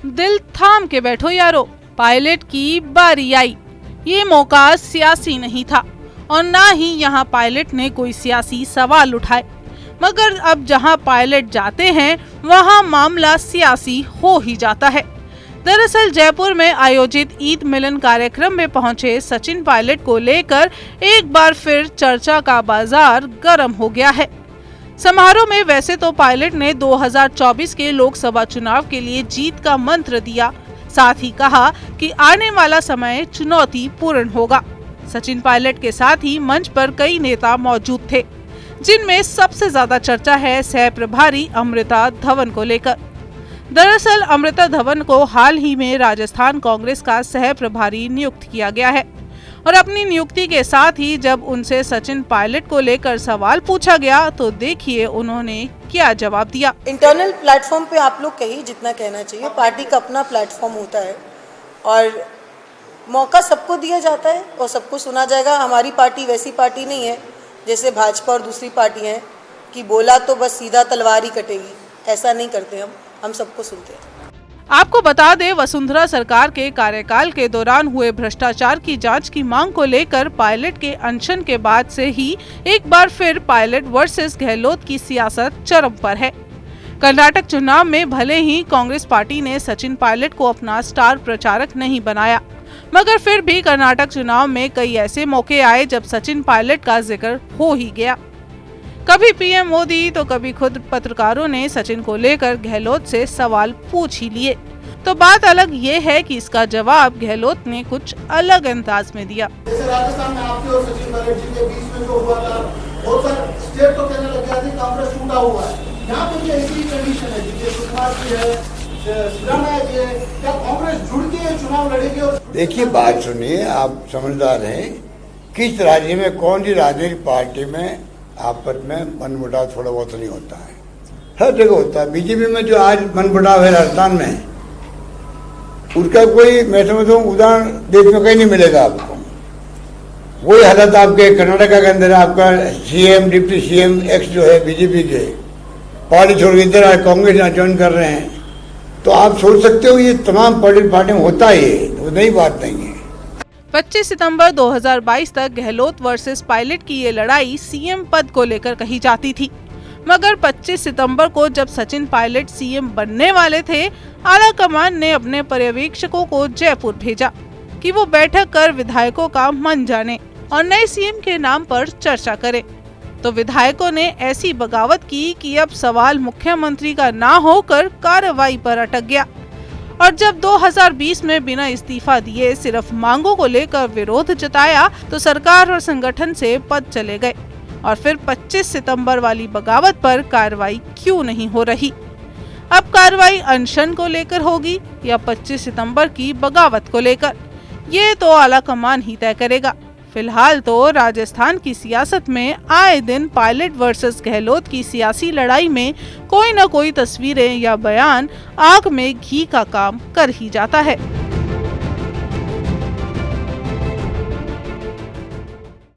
दिल थाम के बैठो यारो, पायलट की बारी आई। ये मौका सियासी नहीं था और ना ही यहाँ पायलट ने कोई सियासी सवाल उठाए, मगर अब जहाँ पायलट जाते हैं वहाँ मामला सियासी हो ही जाता है। दरअसल जयपुर में आयोजित ईद मिलन कार्यक्रम में पहुंचे सचिन पायलट को लेकर एक बार फिर चर्चा का बाजार गर्म हो गया है। समारोह में वैसे तो पायलट ने 2024 के लोकसभा चुनाव के लिए जीत का मंत्र दिया, साथ ही कहा कि आने वाला समय चुनौतीपूर्ण होगा। सचिन पायलट के साथ ही मंच पर कई नेता मौजूद थे, जिनमें सबसे ज्यादा चर्चा है सह प्रभारी अमृता धवन को लेकर। दरअसल अमृता धवन को हाल ही में राजस्थान कांग्रेस का सह प्रभारी नियुक्त किया गया है और अपनी नियुक्ति के साथ ही जब उनसे सचिन पायलट को लेकर सवाल पूछा गया तो देखिए उन्होंने क्या जवाब दिया। इंटरनल प्लेटफॉर्म पे आप लोग कहिए जितना कहना चाहिए, पार्टी का अपना प्लेटफॉर्म होता है और मौका सबको दिया जाता है और सबको सुना जाएगा। हमारी पार्टी वैसी पार्टी नहीं है जैसे भाजपा और दूसरी पार्टी हैं कि बोला तो बस सीधा तलवार ही कटेगी, ऐसा नहीं करते हम सबको सुनते हैं। आपको बता दें, वसुंधरा सरकार के कार्यकाल के दौरान हुए भ्रष्टाचार की जांच की मांग को लेकर पायलट के अनशन के बाद से ही एक बार फिर पायलट वर्सेस गहलोत की सियासत चरम पर है। कर्नाटक चुनाव में भले ही कांग्रेस पार्टी ने सचिन पायलट को अपना स्टार प्रचारक नहीं बनाया, मगर फिर भी कर्नाटक चुनाव में कई ऐसे मौके आए जब सचिन पायलट का जिक्र हो ही गया। कभी पीएम मोदी तो कभी खुद पत्रकारों ने सचिन को लेकर गहलोत से सवाल पूछ ही लिए। तो बात अलग ये है कि इसका जवाब गहलोत ने कुछ अलग अंदाज में दिया। जैसे राजस्थान में आपके और सचिन पायलट जी के बीच में जो हुआ था, बहुत सारे स्टेट तो कहने लग गया था कांग्रेस टूटा हुआ है। यहाँ पे भी ऐसी कंडीशन है, नीतीश कुमार जी है, सिद्धरामैया जी है, क्या कांग्रेस जुड़ के चुनाव लड़ेगी? देखिए बात सुनिए, आप समझदार हैं, किस राज्य में कौन सी राजनीतिक पार्टी में आपस में मनमुटाव थोड़ा बहुत नहीं होता है, हर जगह होता है। बीजेपी में जो आज मनमुटाव है राजस्थान में, उसका कोई मैं समझता हूँ उदाहरण देश में कहीं नहीं मिलेगा आपको। वही हालत आपके कर्नाटका के अंदर, आपका सीएम डिप्टी सीएम एक्स जो है बीजेपी के, पार्टी छोड़ के इधर कांग्रेस यहाँ ज्वाइन कर रहे हैं, तो आप सोच सकते हो ये तमाम पॉलिटिकल पार्टी में होता ही है, वो नई बात नहीं है। 25 सितंबर 2022 तक गहलोत वर्सेस पायलट की ये लड़ाई सीएम पद को लेकर कही जाती थी, मगर 25 सितंबर को जब सचिन पायलट सीएम बनने वाले थे, आला कमान ने अपने पर्यवेक्षकों को जयपुर भेजा कि वो बैठक कर विधायकों का मन जाने और नए सीएम के नाम पर चर्चा करें। तो विधायकों ने ऐसी बगावत की कि अब सवाल मुख्यमंत्री का ना होकर कार्रवाई पर अटक गया और जब 2020 में बिना इस्तीफा दिए सिर्फ मांगों को लेकर विरोध जताया तो सरकार और संगठन से पद चले गए। और फिर 25 सितंबर वाली बगावत पर कार्रवाई क्यों नहीं हो रही? अब कार्रवाई अनशन को लेकर होगी या 25 सितंबर की बगावत को लेकर, ये तो आला कमान ही तय करेगा। फिलहाल तो राजस्थान की सियासत में आए दिन पायलट वर्सेस गहलोत की सियासी लड़ाई में कोई न कोई तस्वीरें या बयान आग में घी का काम कर ही जाता है।